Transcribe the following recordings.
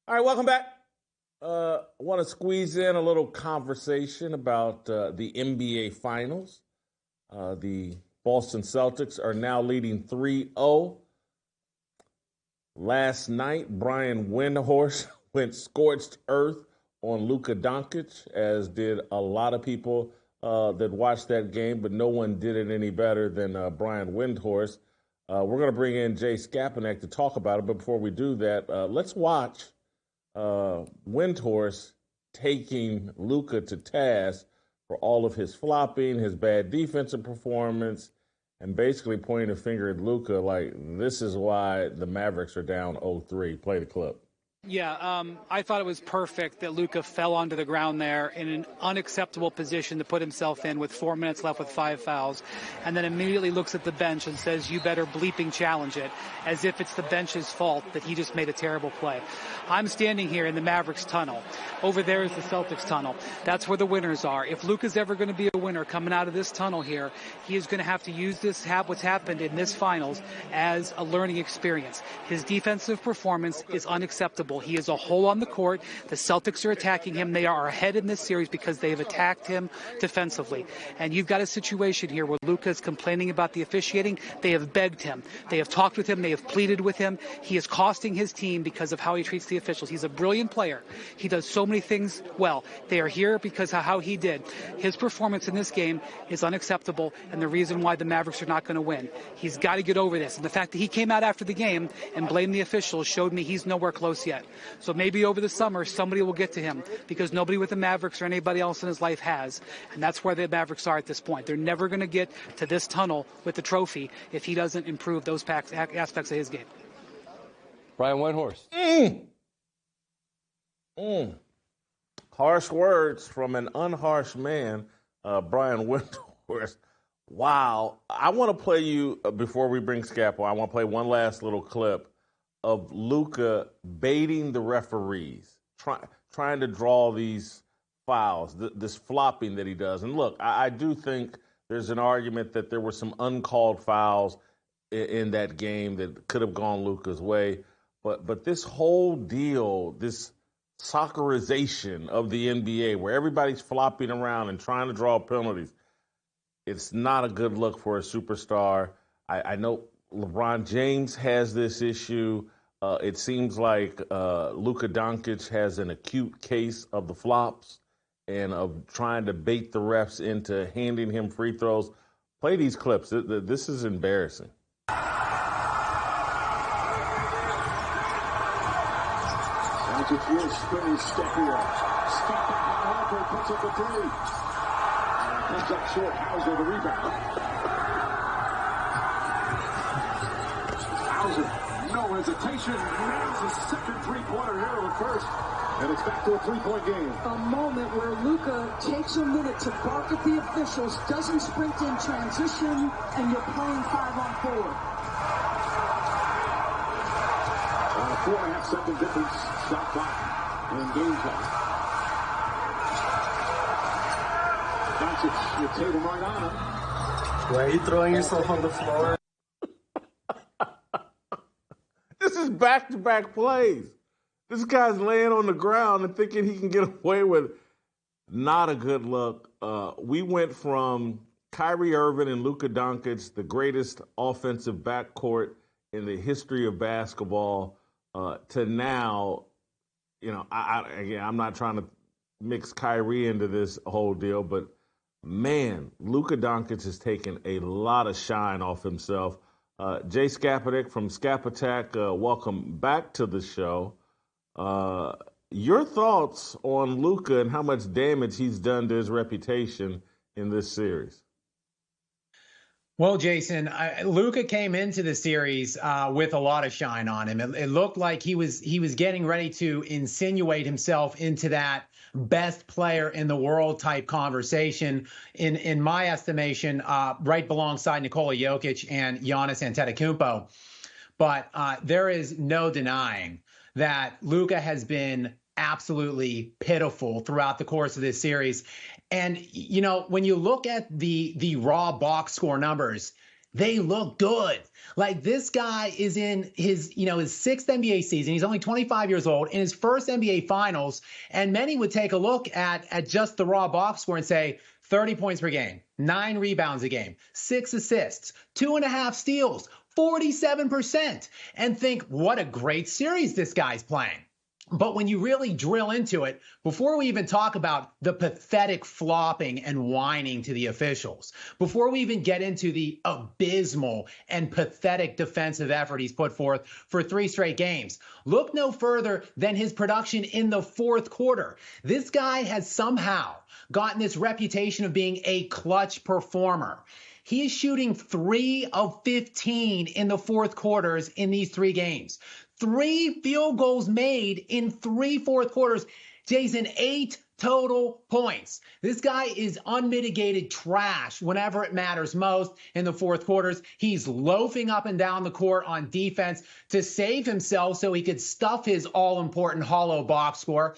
All right, welcome back. I want to squeeze in a little conversation about the NBA Finals. The Boston Celtics are now leading 3-0. Last night, Brian Windhorst went scorched earth on Luka Doncic, as did a lot of people that watched that game, but no one did it any better than Brian Windhorst. We're going to bring in Jay Skapinac to talk about it, but before we do that, let's watch Windhorst taking Luka to task for all of his flopping, his bad defensive performance, and basically pointing a finger at Luka like, this is why the Mavericks are down 0-3. Play the clip. Yeah, I thought it was perfect that Luka fell onto the ground there in an unacceptable position to put himself in with 4 minutes left with 5 fouls, and then immediately looks at the bench and says, you better bleeping challenge it, as if it's the bench's fault that he just made a terrible play. I'm standing here in the Mavericks tunnel. Over there is the Celtics tunnel. That's where the winners are. If Luka's ever going to be a winner coming out of this tunnel here, he is going to have to use what's happened in this finals as a learning experience. His defensive performance is unacceptable. He is a hole on the court. The Celtics are attacking him. They are ahead in this series because they have attacked him defensively. And you've got a situation here where Luka is complaining about the officiating. They have begged him. They have talked with him. They have pleaded with him. He is costing his team because of how he treats the officials. He's a brilliant player. He does so many things well. They are here because of how he did. His performance in this game is unacceptable, and the reason why the Mavericks are not going to win. He's got to get over this. And the fact that he came out after the game and blamed the officials showed me he's nowhere close yet. So maybe over the summer, somebody will get to him, because nobody with the Mavericks or anybody else in his life has. And that's where the Mavericks are at this point. They're never going to get to this tunnel with the trophy if he doesn't improve those aspects of his game. Brian Windhorst. Harsh words from an unharsh man, Brian Windhorst. Wow. I want to play you, before we bring Scapo, I want to play one last little clip of Luka baiting the referees, trying to draw these fouls, this flopping that he does. And look, I do think there's an argument that there were some uncalled fouls in that game that could have gone Luka's way. But this whole deal, this soccerization of the NBA, where everybody's flopping around and trying to draw penalties, it's not a good look for a superstar. I know LeBron James has this issue. It seems like Luka Doncic has an acute case of the flops and of trying to bait the refs into handing him free throws. Play these clips. This is embarrassing. Doncic will spin his step here. Step back on Harper, puts up the three. Comes up short, Hauser the rebound. Hauser, no hesitation, nails his second three-pointer here in the first. And it's back to a three-point game. A moment where Luka takes a minute to bark at the officials, doesn't sprint in transition, and you're playing 5-on-4. On a 4.5-second difference, shot clock and game clock. Doncic, you take him right on him. Why are you throwing yourself on the floor? This is back-to-back plays. This guy's laying on the ground and thinking he can get away with it. Not a good look. We went from Kyrie Irving and Luka Doncic, the greatest offensive backcourt in the history of basketball, to now, I'm not trying to mix Kyrie into this whole deal, but man, Luka Doncic has taken a lot of shine off himself. Jay Skapinac from Skapinac, welcome back to the show. Your thoughts on Luka and how much damage he's done to his reputation in this series? Well, Jason, Luka came into the series with a lot of shine on him. It looked like he was getting ready to insinuate himself into that best player in the world type conversation. In my estimation, right alongside Nikola Jokic and Giannis Antetokounmpo. But there is no denying that Luka has been absolutely pitiful throughout the course of this series. And, when you look at the raw box score numbers, they look good. Like, this guy is in his, his sixth NBA season. He's only 25 years old, in his first NBA Finals. And many would take a look at just the raw box score and say 30 points per game, 9 rebounds a game, 6 assists, 2.5 steals, 47%, and think, what a great series this guy's playing. But when you really drill into it, before we even talk about the pathetic flopping and whining to the officials, before we even get into the abysmal and pathetic defensive effort he's put forth for 3 straight games, look no further than his production in the fourth quarter. This guy has somehow gotten this reputation of being a clutch performer. He is shooting 3 of 15 in the fourth quarters in these 3 games. 3 field goals made in 3 fourth quarters. Jason, 8 total points. This guy is unmitigated trash whenever it matters most in the fourth quarters. He's loafing up and down the court on defense to save himself so he could stuff his all-important hollow box score.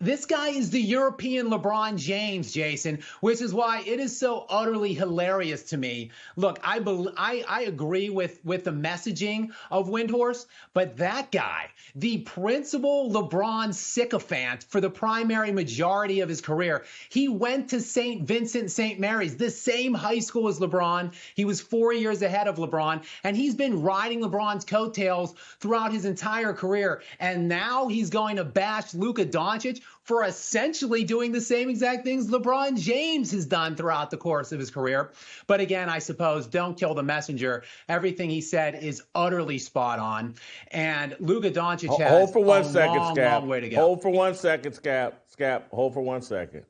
This guy is the European LeBron James, Jason, which is why it is so utterly hilarious to me. Look, I agree with the messaging of Windhorst, but that guy, the principal LeBron sycophant for the primary majority of his career, he went to St. Vincent St. Mary's, the same high school as LeBron. He was 4 years ahead of LeBron, and he's been riding LeBron's coattails throughout his entire career. And now he's going to bash Luka Doncic for essentially doing the same exact things LeBron James has done throughout the course of his career. But again, I suppose, don't kill the messenger. Everything he said is utterly spot on. And Luka Doncic has hold for 1 a second, long, Scap. long way to go. Hold for 1 second, Scap. Scap, hold for 1 second.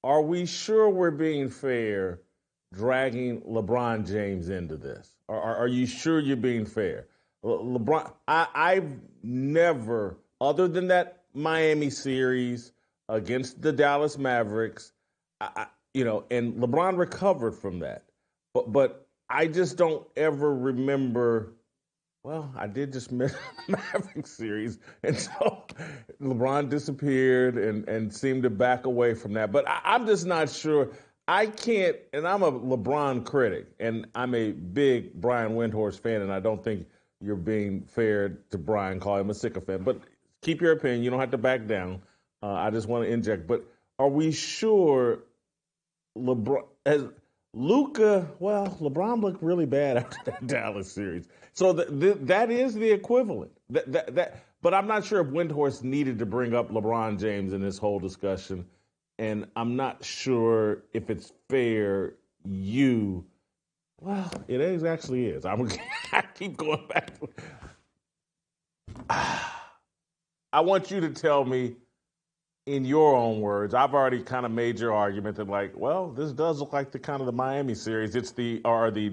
Are we sure we're being fair dragging LeBron James into this? Are you sure you're being fair? LeBron, I've never, other than that Miami series against the Dallas Mavericks, and LeBron recovered from that. But I just don't ever remember, well, I did just miss the Mavericks series, and so LeBron disappeared and seemed to back away from that. But I'm just not sure. I can't, and I'm a LeBron critic, and I'm a big Brian Windhorst fan, and I don't think you're being fair to Brian, call him a sycophant. But keep your opinion. You don't have to back down. I just want to inject. But are we sure LeBron, as Luka, well, LeBron looked really bad after that Dallas series. So that is the equivalent. But I'm not sure if Windhorst needed to bring up LeBron James in this whole discussion. And I'm not sure if it's fair well, it actually is. I keep going back to I want you to tell me in your own words. I've already kind of made your argument that, like, well, this does look like the Miami series. It's the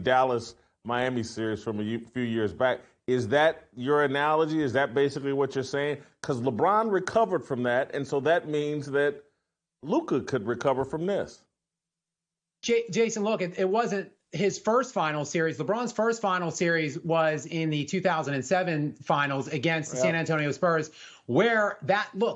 Dallas Miami series from a few years back. Is that your analogy? Is that basically what you're saying? Because LeBron recovered from that, and so that means that Luka could recover from this. Jason, look, it wasn't his first final series. LeBron's first final series was in the 2007 finals against the San Antonio Spurs, where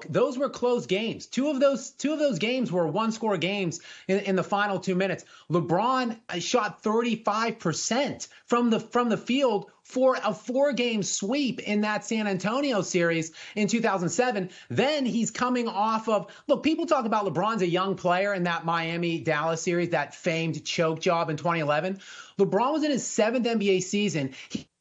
those were close games. Two of those games were one-score games in the final 2 minutes. LeBron shot 35% from the field for a 4-game sweep in that San Antonio series in 2007. Then he's coming off of, look, people talk about LeBron's a young player in that Miami-Dallas series, that famed choke job in 2011. LeBron was in his 7th NBA season.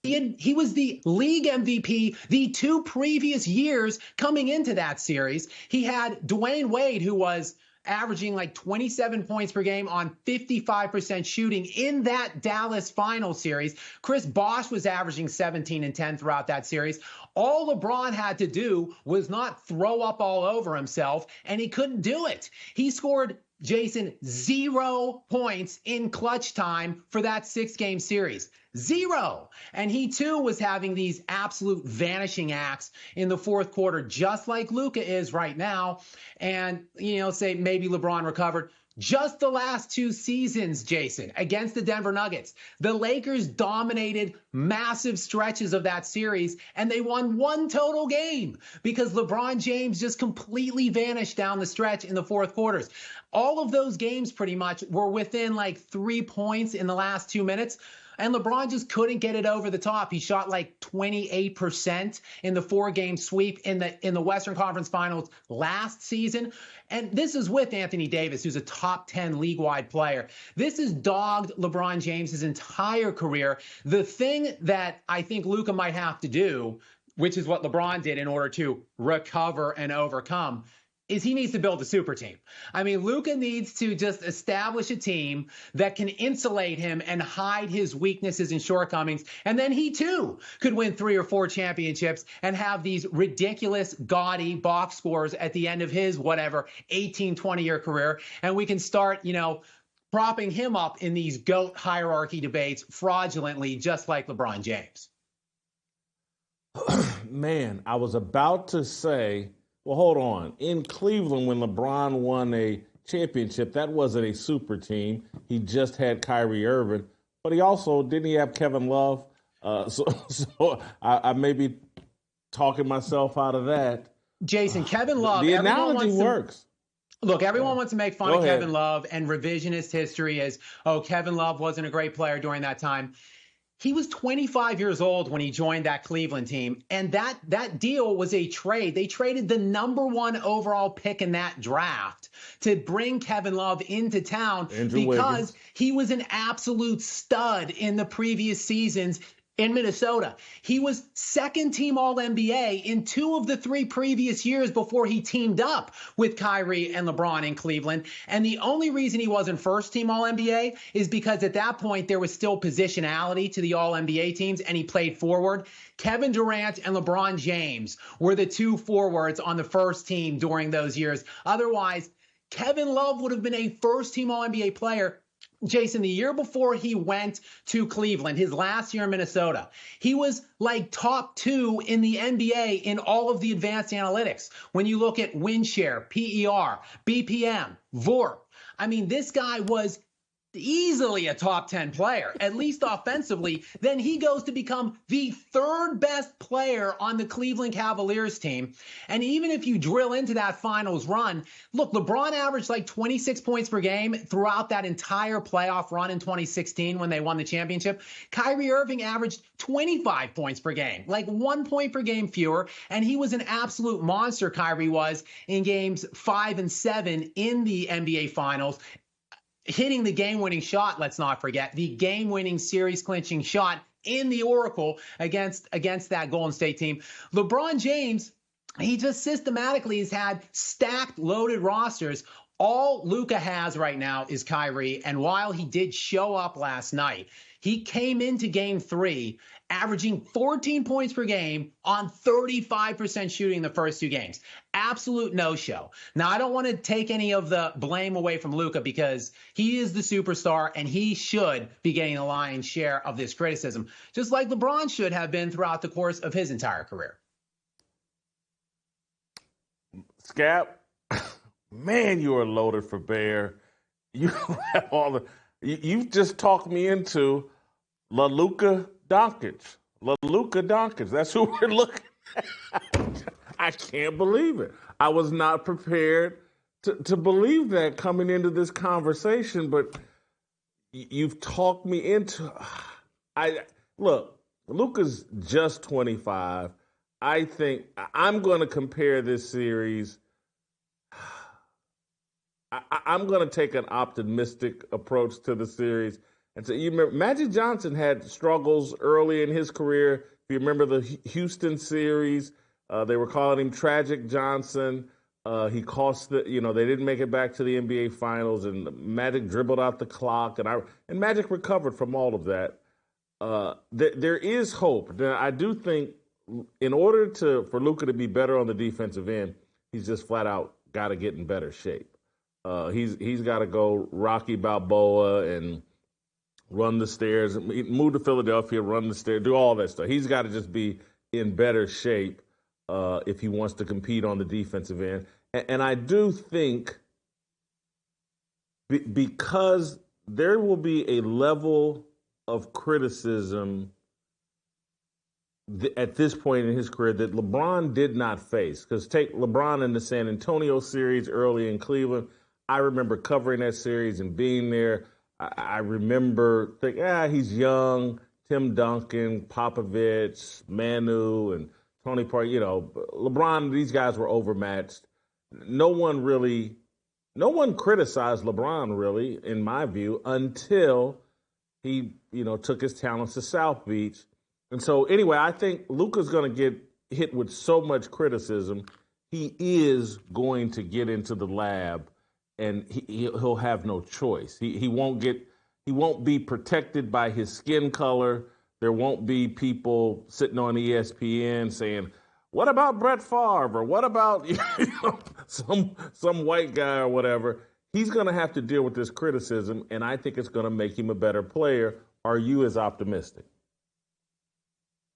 He was the league MVP the 2 previous years coming into that series. He had Dwayne Wade, who was averaging like 27 points per game on 55% shooting in that Dallas final series. Chris Bosh was averaging 17 and 10 throughout that series. All LeBron had to do was not throw up all over himself, and he couldn't do it. He scored, Jason, 0 points in clutch time for that 6-game series. 0. And he, too, was having these absolute vanishing acts in the fourth quarter, just like Luka is right now. And, say maybe LeBron recovered. Just the last 2 seasons, Jason, against the Denver Nuggets, the Lakers dominated massive stretches of that series, and they won 1 total game because LeBron James just completely vanished down the stretch in the fourth quarters. All of those games pretty much were within like 3 points in the last 2 minutes. And LeBron just couldn't get it over the top. He shot like 28% in the 4-game sweep in the Western Conference Finals last season. And this is with Anthony Davis, who's a top 10 league-wide player. This has dogged LeBron James' entire career. The thing that I think Luka might have to do, which is what LeBron did in order to recover and overcome, is he needs to build a super team. I mean, Luka needs to just establish a team that can insulate him and hide his weaknesses and shortcomings. And then he, too, could win 3 or 4 championships and have these ridiculous, gaudy box scores at the end of his, 18, 20-year career. And we can start, propping him up in these GOAT hierarchy debates fraudulently, just like LeBron James. Man, I was about to say, well, hold on. In Cleveland, when LeBron won a championship, that wasn't a super team. He just had Kyrie Irving, but he also didn't he have Kevin Love? So I may be talking myself out of that. Jason, Kevin Love. The analogy works. Look, everyone wants to make fun of Kevin Love, and revisionist history is, Kevin Love wasn't a great player during that time. He was 25 years old when he joined that Cleveland team, and that deal was a trade. They traded the number 1 overall pick in that draft to bring Kevin Love into town because he was an absolute stud in the previous seasons in Minnesota. He was second-team All-NBA in 2 of the 3 previous years before he teamed up with Kyrie and LeBron in Cleveland. And the only reason he wasn't first-team All-NBA is because at that point there was still positionality to the All-NBA teams, and he played forward. Kevin Durant and LeBron James were the 2 forwards on the first team during those years. Otherwise, Kevin Love would have been a first-team All-NBA player. Jason, the year before he went to Cleveland, his last year in Minnesota, he was like top 2 in the NBA in all of the advanced analytics. When you look at win share, PER, BPM, VORP, I mean, this guy was easily a top 10 player, at least offensively. Then he goes to become the 3rd best player on the Cleveland Cavaliers team. And even if you drill into that finals run, look, LeBron averaged like 26 points per game throughout that entire playoff run in 2016 when they won the championship. Kyrie Irving averaged 25 points per game, like 1 point per game fewer. And he was an absolute monster, Kyrie was, in games 5 and 7 in the NBA Finals. Hitting the game-winning shot, let's not forget, the game-winning series-clinching shot in the Oracle against that Golden State team. LeBron James, he just systematically has had stacked, loaded rosters. All Luka has right now is Kyrie, and while he did show up last night, he came into Game 3 averaging 14 points per game on 35% shooting in the first 2 games. Absolute no-show. Now, I don't want to take any of the blame away from Luka because he is the superstar and he should be getting the lion's share of this criticism, just like LeBron should have been throughout the course of his entire career. Scap, man, you are loaded for bear. You have you've just talked me into Luka Doncic. Luka Doncic. That's who we're looking at. I can't believe it. I was not prepared to believe that coming into this conversation, but you've talked me into. Look, Luka's just 25. I think I'm going to compare this series. I'm going to take an optimistic approach to the series. And so you remember, Magic Johnson had struggles early in his career. If you remember the Houston series, they were calling him Tragic Johnson. He cost they didn't make it back to the NBA Finals, and Magic dribbled out the clock, and Magic recovered from all of that. There is hope. Now, I do think in order for Luka to be better on the defensive end, he's just flat out got to get in better shape. He's got to go Rocky Balboa and run the stairs, move to Philadelphia, run the stairs, do all that stuff. He's got to just be in better shape if he wants to compete on the defensive end. And I do think because there will be a level of criticism at this point in his career that LeBron did not face. Because take LeBron in the San Antonio series early in Cleveland. I remember covering that series and being there. I remember thinking, he's young. Tim Duncan, Popovich, Manu, and Tony Parker. LeBron. These guys were overmatched. No one criticized LeBron really, in my view, until he, took his talents to South Beach. And so anyway, I think Luka's going to get hit with so much criticism. He is going to get into the lab, and he'll have no choice. He won't be protected by his skin color. There won't be people sitting on ESPN saying, "What about Brett Favre?" or "What about some white guy or whatever?" He's going to have to deal with this criticism, and I think it's going to make him a better player. Are you as optimistic?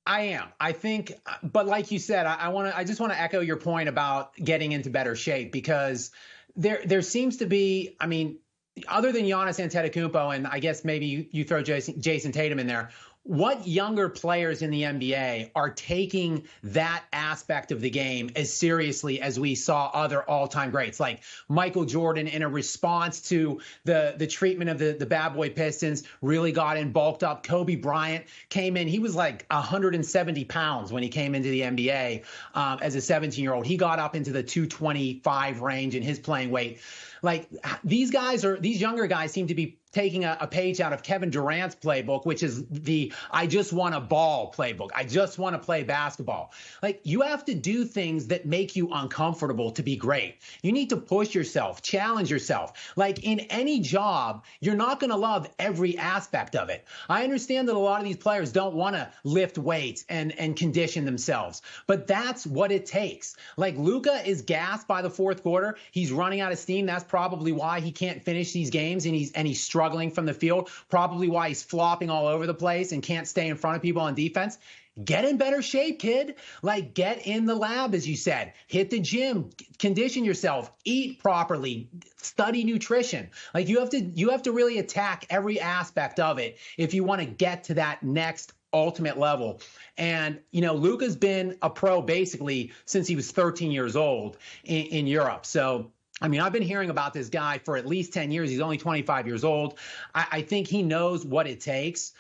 I am. I think, but like you said, I just want to echo your point about getting into better shape, because there seems to be, other than Giannis Antetokounmpo, and I guess maybe you throw Jason Tatum in there, what younger players in the NBA are taking that aspect of the game as seriously as we saw other all-time greats, like Michael Jordan, in a response to the treatment of the bad boy Pistons, really got in, bulked up. Kobe Bryant came in. He was like 170 pounds when he came into the NBA as a 17-year-old. He got up into the 225 range in his playing weight. Like, these younger guys seem to be taking a page out of Kevin Durant's playbook, which is the "I just want a ball" playbook. I just want to play basketball. Like, you have to do things that make you uncomfortable to be great. You need to push yourself, challenge yourself. Like, in any job, you're not going to love every aspect of it. I understand that a lot of these players don't want to lift weights and condition themselves, but that's what it takes. Like, Luka is gassed by the fourth quarter. He's running out of steam. That's probably why he can't finish these games, and he's struggling from the field, probably why he's flopping all over the place and can't stay in front of people on defense. Get in better shape, kid. Like, get in the lab, as you said. Hit the gym, condition yourself, eat properly, study nutrition. Like, you have to really attack every aspect of it if you want to get to that next ultimate level. And, Luka's been a pro basically since he was 13 years old in Europe. So, I've been hearing about this guy for at least 10 years. He's only 25 years old. I think he knows what it takes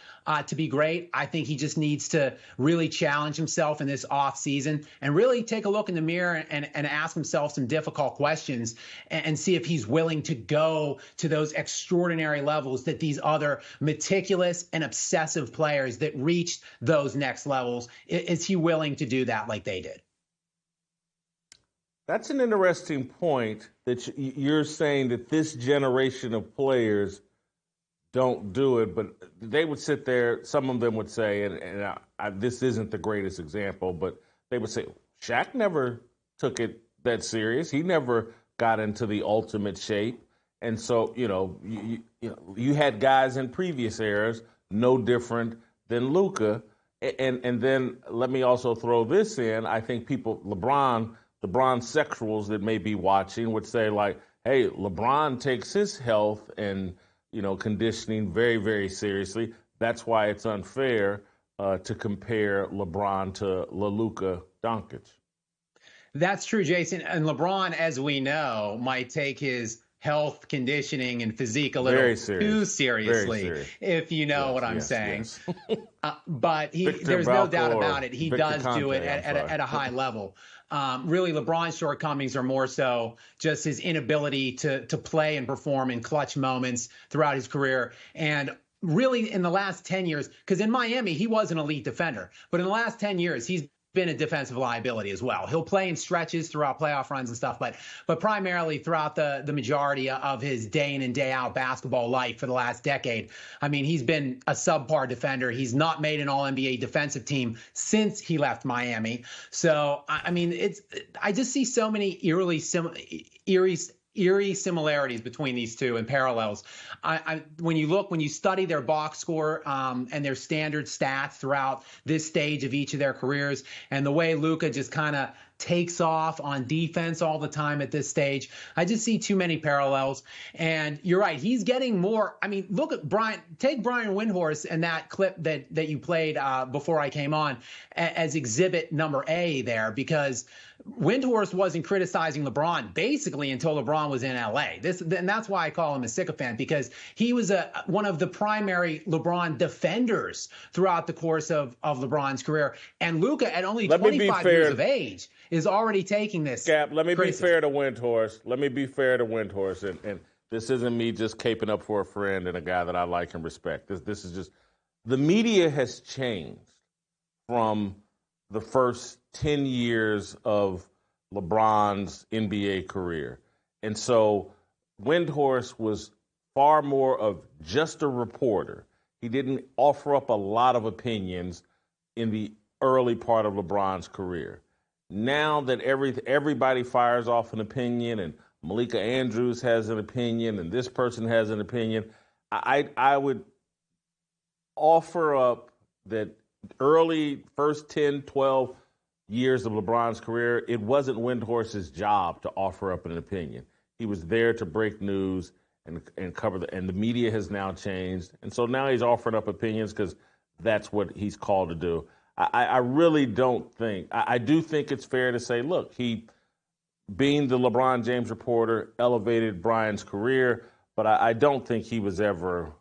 to be great. I think he just needs to really challenge himself in this off season and really take a look in the mirror and ask himself some difficult questions and see if he's willing to go to those extraordinary levels that these other meticulous and obsessive players that reached those next levels, is he willing to do that like they did? That's an interesting point, that you're saying that this generation of players don't do it, but they would sit there, some of them would say, and this isn't the greatest example, but they would say, Shaq never took it that serious. He never got into the ultimate shape. And so, you had guys in previous eras no different than Luka. And then let me also throw this in. I think LeBron sexuals that may be watching would say, like, hey, LeBron takes his health and, conditioning very, very seriously. That's why it's unfair to compare LeBron to Luka Doncic. That's true, Jason. And LeBron, as we know, might take his health, conditioning, and physique a little too seriously, if you know what I'm saying. Yes. But there's no doubt about it. He does do it at a high level. Really, LeBron's shortcomings are more so just his inability to play and perform in clutch moments throughout his career. And really, in the last 10 years, because in Miami, he was an elite defender, but in the last 10 years, he's been a defensive liability as well. He'll play in stretches throughout playoff runs and stuff, but primarily throughout the majority of his day in and day out basketball life for the last decade. He's been a subpar defender. He's not made an All-NBA defensive team since he left Miami. So, I just see so many eerie similarities between these two and parallels. When you study their box score and their standard stats throughout this stage of each of their careers, and the way Luka just kind of takes off on defense all the time at this stage. I just see too many parallels. And you're right, he's getting more. I mean, look at take Brian Windhorst and that clip that you played before I came on as exhibit number A there, because Windhorst wasn't criticizing LeBron basically until LeBron was in LA. And that's why I call him a sycophant, because he was one of the primary LeBron defenders throughout the course of LeBron's career. And Luka, at only 25 years of age, is already taking this. Skap, let me be fair to Windhorst. And this isn't me just caping up for a friend and a guy that I like and respect. This is just, the media has changed from the first 10 years of LeBron's NBA career. And so Windhorst was far more of just a reporter. He didn't offer up a lot of opinions in the early part of LeBron's career. Now that everybody fires off an opinion, and Malika Andrews has an opinion, and this person has an opinion, I would offer up that early first 10, 12 years of LeBron's career, it wasn't Windhorst's job to offer up an opinion. He was there to break news and cover and the media has now changed. And so now he's offering up opinions because that's what he's called to do. I really don't think, I do think it's fair to say, look, he, being the LeBron James reporter, elevated Brian's career, but I don't think he was ever,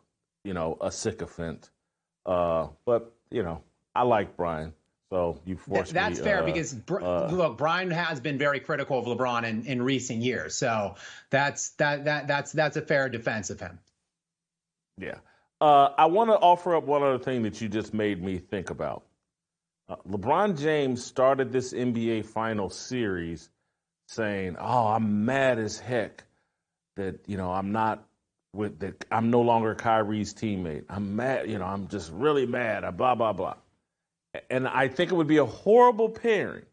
a sycophant. But, I like Brian, so you forced me. That's fair, because look, Brian has been very critical of LeBron in recent years, so that's a fair defense of him. Yeah, I want to offer up one other thing that you just made me think about. LeBron James started this NBA Finals series saying, "Oh, I'm mad as heck that I'm no longer Kyrie's teammate. I'm mad, I'm just really mad. Blah blah blah." And I think it would be a horrible pairing,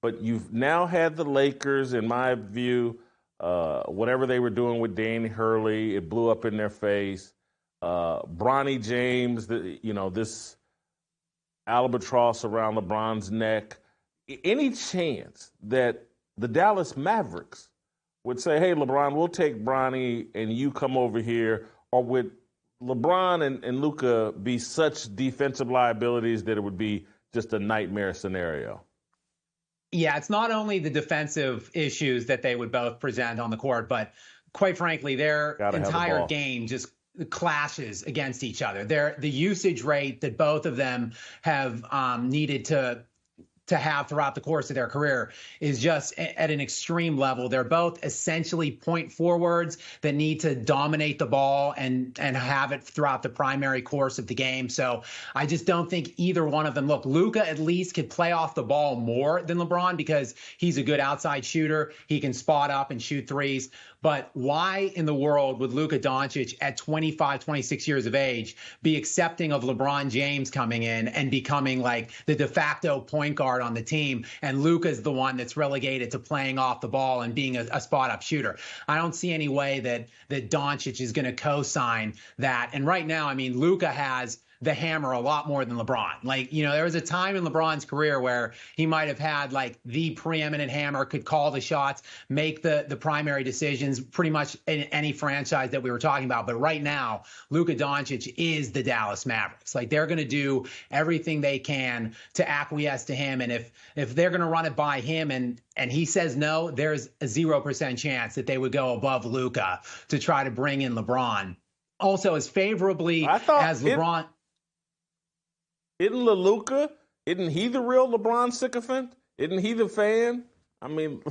but you've now had the Lakers, in my view, whatever they were doing with Danny Hurley, it blew up in their face. Bronny James, this albatross around LeBron's neck. Any chance that the Dallas Mavericks would say, "Hey, LeBron, we'll take Bronny and you come over here," or would LeBron and Luka be such defensive liabilities that it would be just a nightmare scenario? Yeah, it's not only the defensive issues that they would both present on the court, but quite frankly, their entire game just clashes against each other. The usage rate that both of them have needed to have throughout the course of their career is just at an extreme level. They're both essentially point forwards that need to dominate the ball and have it throughout the primary course of the game. So I just don't think either one of them. Look, Luka at least could play off the ball more than LeBron because he's a good outside shooter. He can spot up and shoot threes. But why in the world would Luka Doncic at 25, 26 years of age be accepting of LeBron James coming in and becoming like the de facto point guard on the team, and Luka's the one that's relegated to playing off the ball and being a spot-up shooter? I don't see any way that Doncic is going to co-sign that. And right now, I mean, Luka has the hammer a lot more than LeBron. Like, there was a time in LeBron's career where he might have had like the preeminent hammer, could call the shots, make the primary decisions pretty much in any franchise that we were talking about. But right now, Luka Doncic is the Dallas Mavericks. Like, they're going to do everything they can to acquiesce to him. And if they're going to run it by him and he says no, there's a 0% chance that they would go above Luka to try to bring in LeBron. Also, as favorably as LeBron. Isn't Luka? Isn't he the real LeBron sycophant? Isn't he the fan? I mean,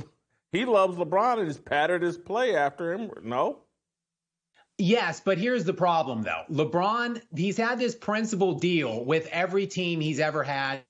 he loves LeBron and has patterned his play after him. No? Yes, but here's the problem, though. LeBron, he's had this principal deal with every team he's ever had,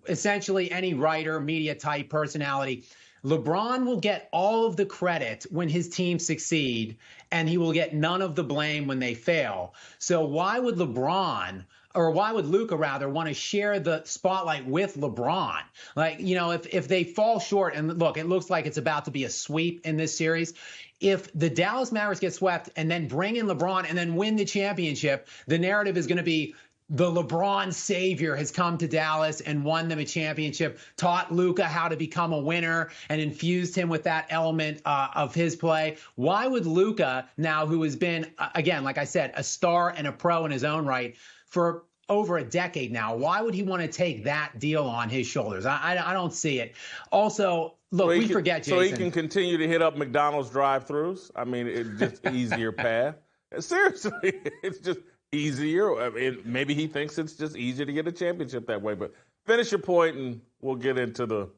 essentially any writer, media type personality. LeBron will get all of the credit when his team succeed, and he will get none of the blame when they fail. So why would Luka rather want to share the spotlight with LeBron? Like, if they fall short, and look, it looks like it's about to be a sweep in this series. If the Dallas Mavericks get swept and then bring in LeBron and then win the championship, the narrative is going to be the LeBron savior has come to Dallas and won them a championship, taught Luka how to become a winner, and infused him with that element of his play. Why would Luka, now who has been, again, like I said, a star and a pro in his own right for over a decade now, why would he want to take that deal on his shoulders? I don't see it. Also, look, we forget, Jason. So he can continue to hit up McDonald's drive-thrus? I mean, it's just easier path. Seriously, it's just easier. I mean, maybe he thinks it's just easier to get a championship that way. But finish your point, and we'll get into the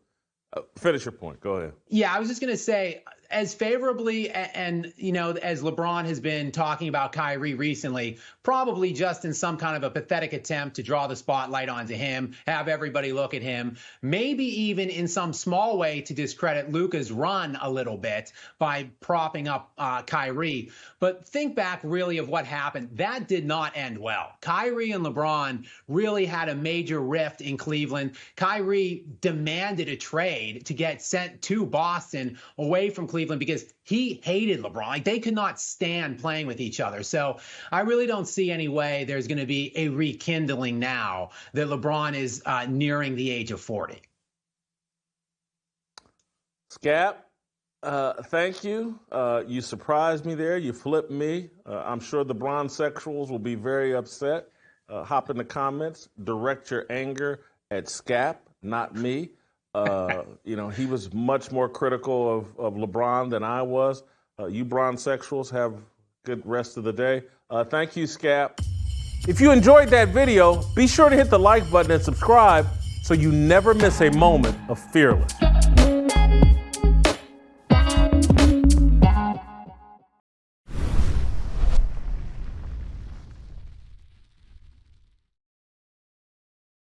finish your point. Go ahead. Yeah, I was just going to say, as favorably and, you know, as LeBron has been talking about Kyrie recently, probably just in some kind of a pathetic attempt to draw the spotlight onto him, have everybody look at him, maybe even in some small way to discredit Luka's run a little bit by propping up Kyrie. But think back really of what happened. That did not end well. Kyrie and LeBron really had a major rift in Cleveland. Kyrie demanded a trade to get sent to Boston away from Cleveland because he hated LeBron. Like, they could not stand playing with each other. So I really don't see any way there's going to be a rekindling now that LeBron is nearing the age of 40. Scap, thank you. You surprised me there. You flipped me. I'm sure the Bronsexuals will be very upset. Hop in the comments. Direct your anger at Scap, not me. You know, he was much more critical of LeBron than I was. You Bronsexuals have a good rest of the day. Thank you, Scap. If you enjoyed that video, be sure to hit the like button and subscribe so you never miss a moment of Fearless.